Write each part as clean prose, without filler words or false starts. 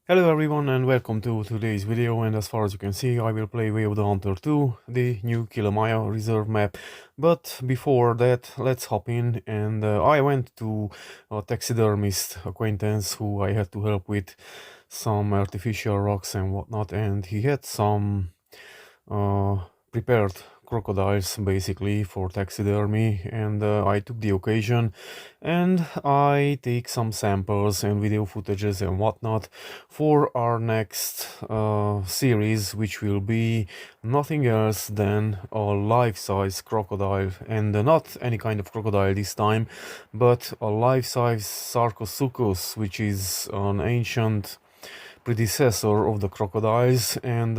Hello everyone and welcome to today's video, and as far as you can see I will play Way of the Hunter 2, the new Kilimaya reserve map. But before that, let's hop in, and I went to a taxidermist acquaintance who I had to help with some artificial rocks and whatnot, and he had some uh, prepared crocodiles basically for taxidermy, and I took the occasion and I take some samples and video footages and whatnot for our next series, which will be nothing else than a life-size crocodile, and not any kind of crocodile this time, but a life-size sarchosuchus, which is an ancient predecessor of the crocodiles. And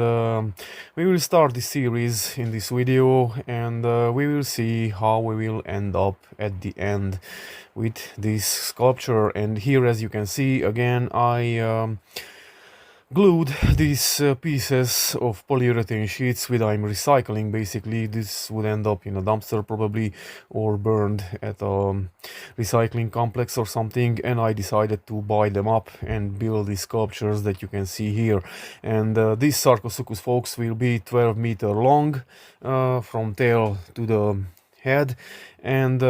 we will start this series in this video, and we will see how we will end up at the end with this sculpture. And here, as you can see, again I glued these pieces of polyurethane sheets which I'm recycling. Basically this would end up in a dumpster probably, or burned at a recycling complex or something, and I decided to buy them up and build these sculptures that you can see here. And these sarcosuchus, folks, will be 12-meter long from tail to the head. And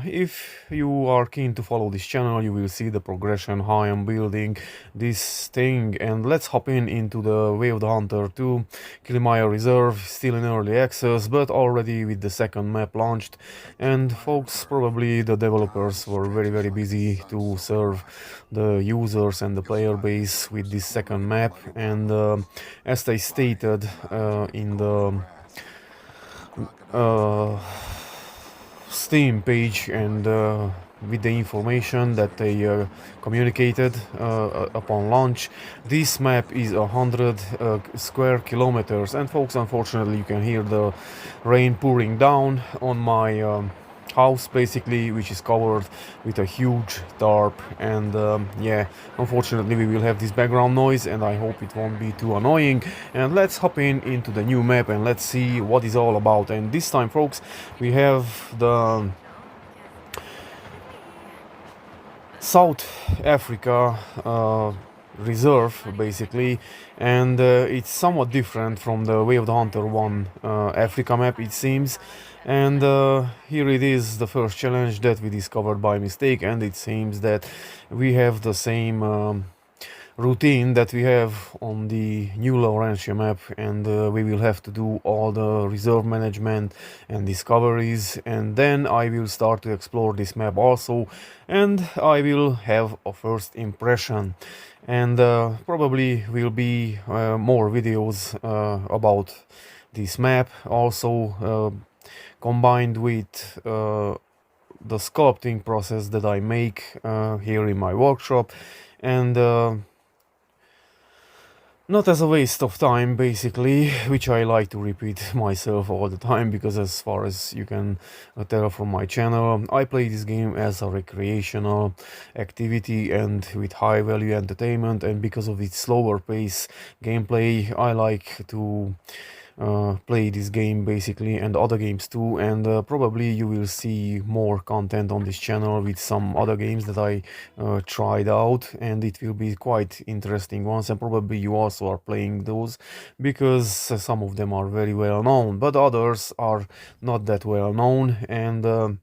if you are keen to follow this channel, you will see the progression how I am building this thing. And let's hop into the Way of the Hunter 2 Kilimaya Reserve, still in early access but already with the second map launched. And folks, probably the developers were very busy to serve the users and the player base with this second map. And as they stated in the Steam page, and with the information that they communicated upon launch, this map is 100 square kilometers. And folks, unfortunately you can hear the rain pouring down on my house basically, which is covered with a huge tarp. And yeah, unfortunately we will have this background noise, and I hope it won't be too annoying. And let's hop into the new map and let's see what it's all about. And this time, folks, we have the South Africa reserve basically, and it's somewhat different from the Way of the Hunter 1 Africa map, it seems. And here it is, the first challenge that we discovered by mistake, and it seems that we have the same routine that we have on the new Laurentia map, and we will have to do all the reserve management and discoveries, and then I will start to explore this map also, and I will have a first impression. And probably will be more videos about this map also, combined with the sculpting process that I make here in my workshop. And not as a waste of time basically, which I like to repeat myself all the time, because as far as you can tell from my channel, I play this game as a recreational activity and with high value entertainment. And because of its slower pace gameplay, I like to play this game basically, and other games too. And probably you will see more content on this channel with some other games that I tried out, and it will be quite interesting ones. And probably you also are playing those, because some of them are very well known, but others are not that well known. And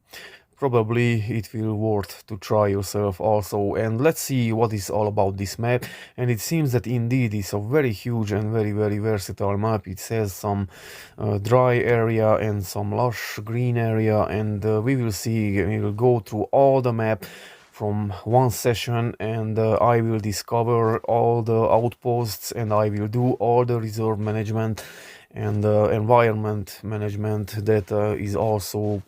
probably it will worth to try yourself also. And let's see what is all about this map. And it seems that indeed it's a very huge and very versatile map. It has some dry area and some lush green area, and we will see, we will go through all the map from one session, and I will discover all the outposts, and I will do all the reserve management and environment management that is also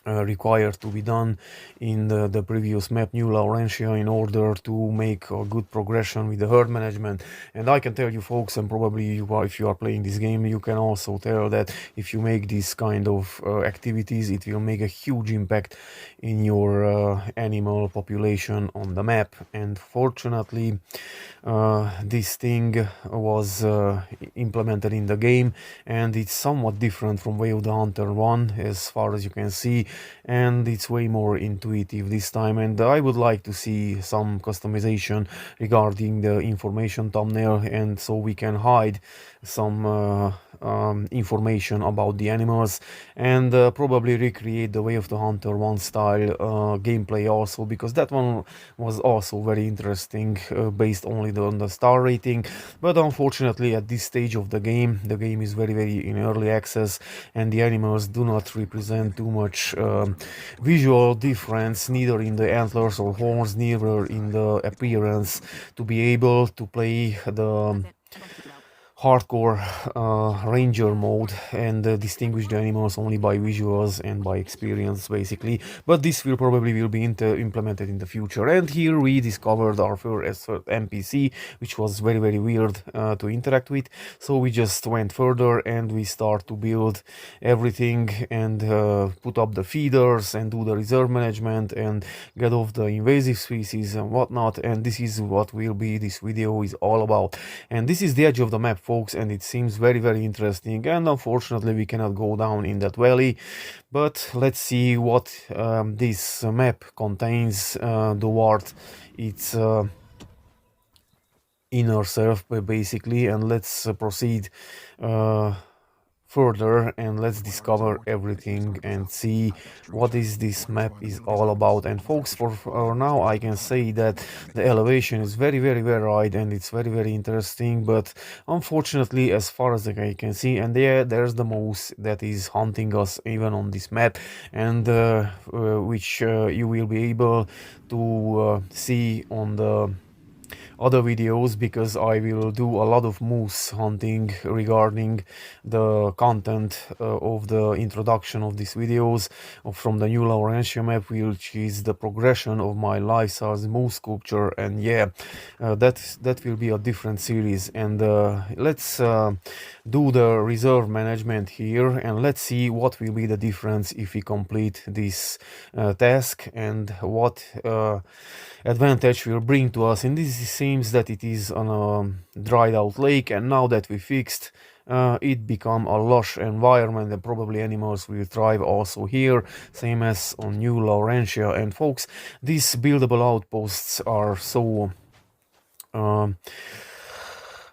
required to be done in the previous map, New Laurentia, in order to make a good progression with the herd management. And I can tell you, folks, and probably you are, if you are playing this game, you can also tell that if you make these kind of activities, it will make a huge impact in your animal population on the map. And fortunately, this thing was implemented in the game, and it's somewhat different from Way of the Hunter 1 as far as you can see, and it's way more intuitive this time, and I would like to see some customization regarding the information thumbnail, and so we can hide some information about the animals, and probably recreate the Way of the Hunter 1 style gameplay also, because that one was also very interesting based only on the star rating. But unfortunately at this stage of the game is very in early access, and the animals do not represent too much visual difference, neither in the antlers or horns, neither in the appearance, to be able to play the hardcore ranger mode and distinguish the animals only by visuals and by experience basically. But this will probably be implemented in the future. And here we discovered our first NPC, which was very weird to interact with, so we just went further and we start to build everything and put up the feeders and do the reserve management and get off the invasive species and whatnot. And this is what will be this video is all about. And this is the edge of the map, folks, and it seems very interesting, and unfortunately we cannot go down in that valley. But let's see what this map contains toward its inner self basically, and let's proceed further and let's discover everything and see what is this map is all about. And folks, for now I can say that the elevation is very wide, and it's very interesting, but unfortunately as far as I can see, and there's the moose that is hunting us even on this map, and which you will be able to see on the other videos, because I will do a lot of moose hunting regarding the content of the introduction of these videos from the new Laurentia map, which is the progression of my life-size moose sculpture. And yeah, that will be a different series. And let's do the reserve management here, and let's see what will be the difference if we complete this task, and what advantage will bring to us. And this seems that it is on a dried out lake, and now that we fixed it become a lush environment, and probably animals will thrive also here, same as on New Laurentia. And folks, these buildable outposts are so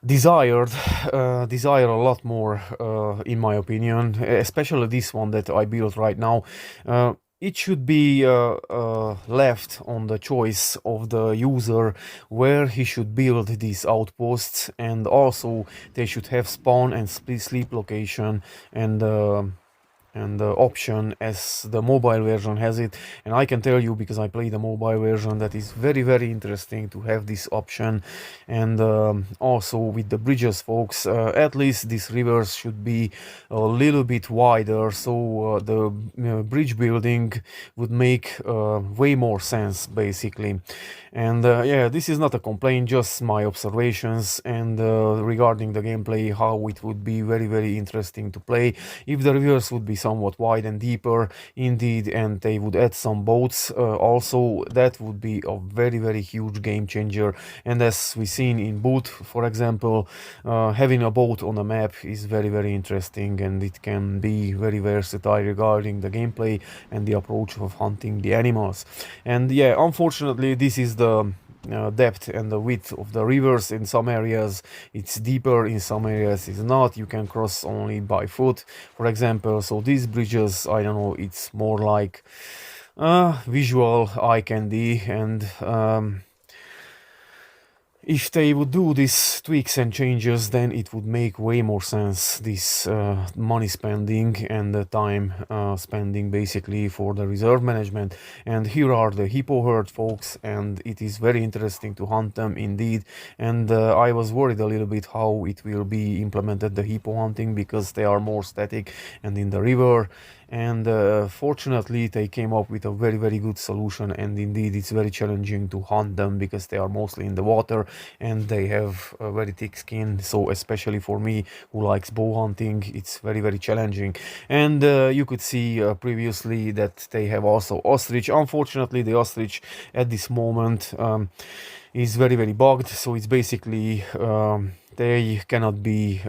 desire a lot more in my opinion, especially this one that I built right now. It should be left on the choice of the user where he should build these outposts, and also they should have spawn and sleep location and the option as the mobile version has it. And I can tell you, because I play the mobile version, that is very interesting to have this option. And also with the bridges, folks, at least these rivers should be a little bit wider, so the bridge building would make way more sense basically. And yeah, this is not a complaint, just my observations, and regarding the gameplay, how it would be very interesting to play if the rivers would be somewhat wide and deeper indeed, and they would add some boats also. That would be a very huge game changer. And as we seen in Boot, for example, having a boat on a map is very interesting, and it can be very versatile regarding the gameplay and the approach of hunting the animals. And yeah, unfortunately this is the depth and the width of the rivers. In some areas it's deeper, in some areas it's not. You can cross only by foot, for example. So these bridges, I don't know, it's more like visual eye candy. And if they would do these tweaks and changes, then it would make way more sense, this money spending and the time spending basically for the reserve management. And here are the hippo herd, folks, and it is very interesting to hunt them indeed. And I was worried a little bit how it will be implemented, the hippo hunting, because they are more static and in the river. And fortunately they came up with a very good solution, and indeed it's very challenging to hunt them because they are mostly in the water and they have a very thick skin. So especially for me who likes bow hunting, it's very challenging. And you could see previously that they have also ostrich. Unfortunately the ostrich at this moment is very bugged, so it's basically they cannot be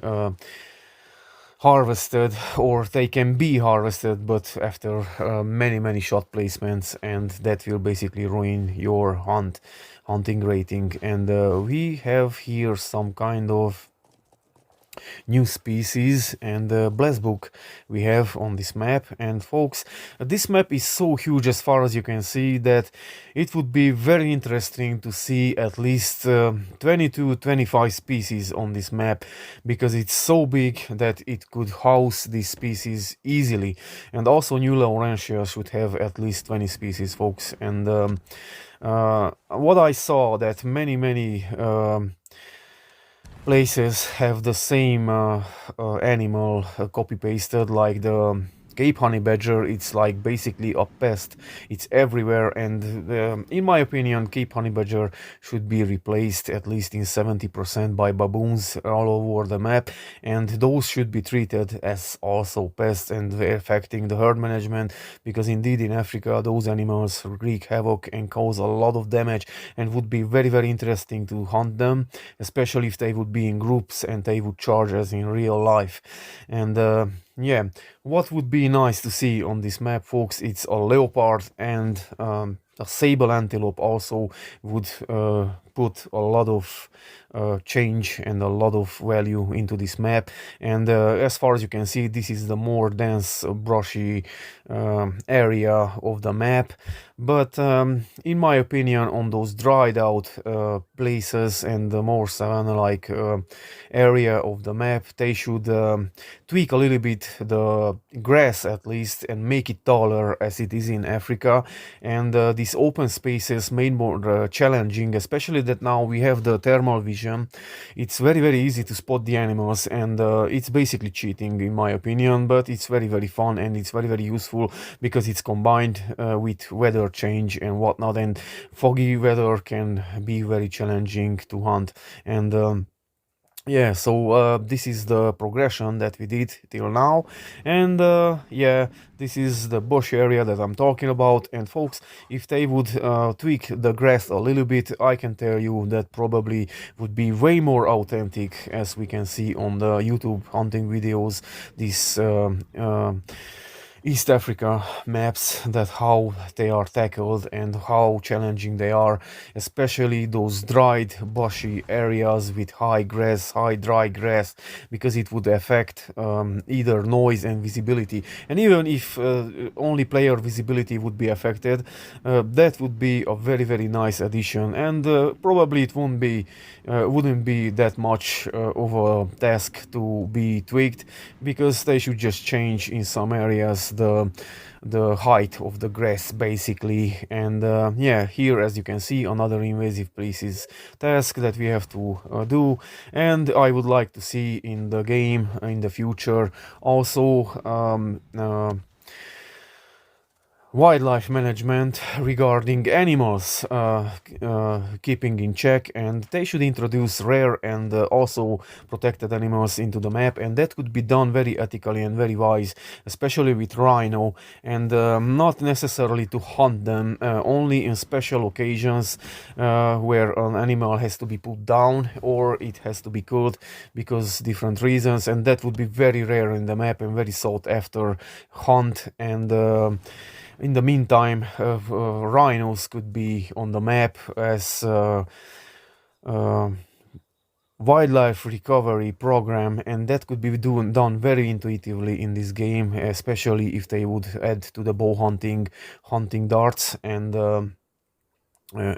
harvested, or they can be harvested but after many shot placements, and that will basically ruin your hunting rating. And we have here some kind of new species and bless book we have on this map. And folks, this map is so huge, as far as you can see, that it would be very interesting to see at least 20 to 25 species on this map, because it's so big that it could house these species easily. And also New Laurentia should have at least 20 species, folks. And what I saw, that many places have the same animal copy pasted, like the Cape honey badger. It's like basically a pest, it's everywhere. And in my opinion, Cape honey badger should be replaced at least in 70% by baboons all over the map, and those should be treated as also pests and affecting the herd management, because indeed in Africa those animals wreak havoc and cause a lot of damage, and would be very interesting to hunt them, especially if they would be in groups and they would charge us in real life. And yeah, what would be nice to see on this map, folks, it's a leopard, and a sable antelope also would put a lot of change and a lot of value into this map. And as far as you can see, this is the more dense brushy area of the map. But in my opinion, on those dried out places and the more savanna-like area of the map, they should tweak a little bit the grass at least, and make it taller as it is in Africa. And these open spaces made more challenging, especially that now we have the thermal vision. It's very easy to spot the animals, and it's basically cheating in my opinion, but it's very fun, and it's very useful, because it's combined with weather change and whatnot, and foggy weather can be very challenging to hunt. And yeah, so this is the progression that we did till now. And yeah, this is the bush area that I'm talking about. And folks, if they would tweak the grass a little bit, I can tell you that probably would be way more authentic, as we can see on the YouTube hunting videos, this East Africa maps, that how they are tackled and how challenging they are, especially those dried bushy areas with high dry grass, because it would affect either noise and visibility. And even if only player visibility would be affected, that would be a very nice addition. And probably it wouldn't be that much of a task to be tweaked, because they should just change in some areas the height of the grass basically. And yeah, here as you can see, another invasive species task that we have to do. And I would like to see in the game in the future also wildlife management regarding animals, keeping in check, and they should introduce rare and also protected animals into the map. And that could be done very ethically and very wise, especially with rhino, and not necessarily to hunt them, only in special occasions where an animal has to be put down or it has to be killed because different reasons. And that would be very rare in the map and very sought after hunt. And in the meantime, rhinos could be on the map as wildlife recovery program, and that could be done very intuitively in this game, especially if they would add to the bow hunting darts and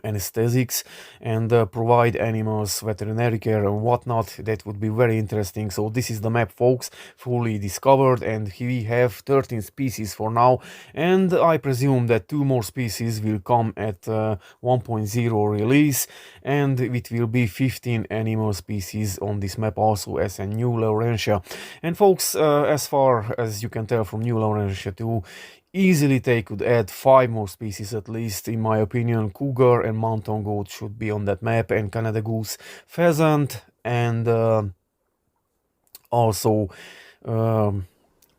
anesthetics, and provide animals veterinary care and whatnot. That would be very interesting. So this is the map, folks, fully discovered, and we have 13 species for now, and I presume that 2 more species will come at 1.0 release, and it will be 15 animal species on this map also as a New Laurentia. And folks, as far as you can tell from New Laurentia 2, easily they could add 5 more species at least, in my opinion. Cougar and mountain goat should be on that map, and Canada goose, pheasant, and also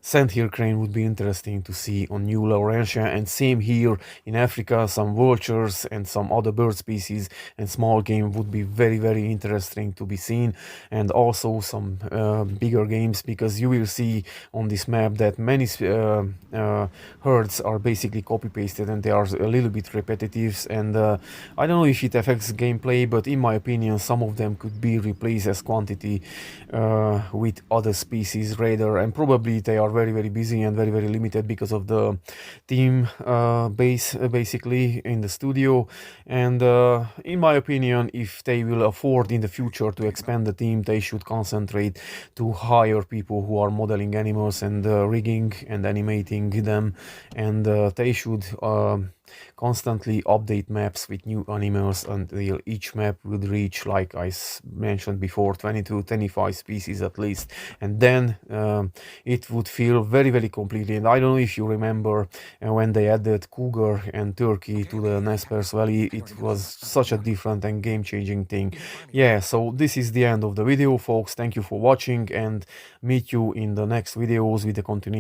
sandhill crane would be interesting to see on New Laurentia, and same here in Africa, some vultures and some other bird species and small game would be very interesting to be seen, and also some bigger games, because you will see on this map that many herds are basically copy pasted and they are a little bit repetitive, and I don't know if it affects gameplay, but in my opinion some of them could be replaced as quantity with other species rather, and probably they are very busy and very limited because of the team base basically in the studio. And in my opinion, if they will afford in the future to expand the team, they should concentrate to hire people who are modeling animals and rigging and animating them, and they should constantly update maps with new animals until each map would reach, like I mentioned before, 20 to 25 species at least, and then it would feel very completely. And I don't know if you remember when they added cougar and turkey to the Nespers Valley, it was such a different and game-changing thing. Yeah, so this is the end of the video, folks. Thank you for watching, and meet you in the next videos with the continuation.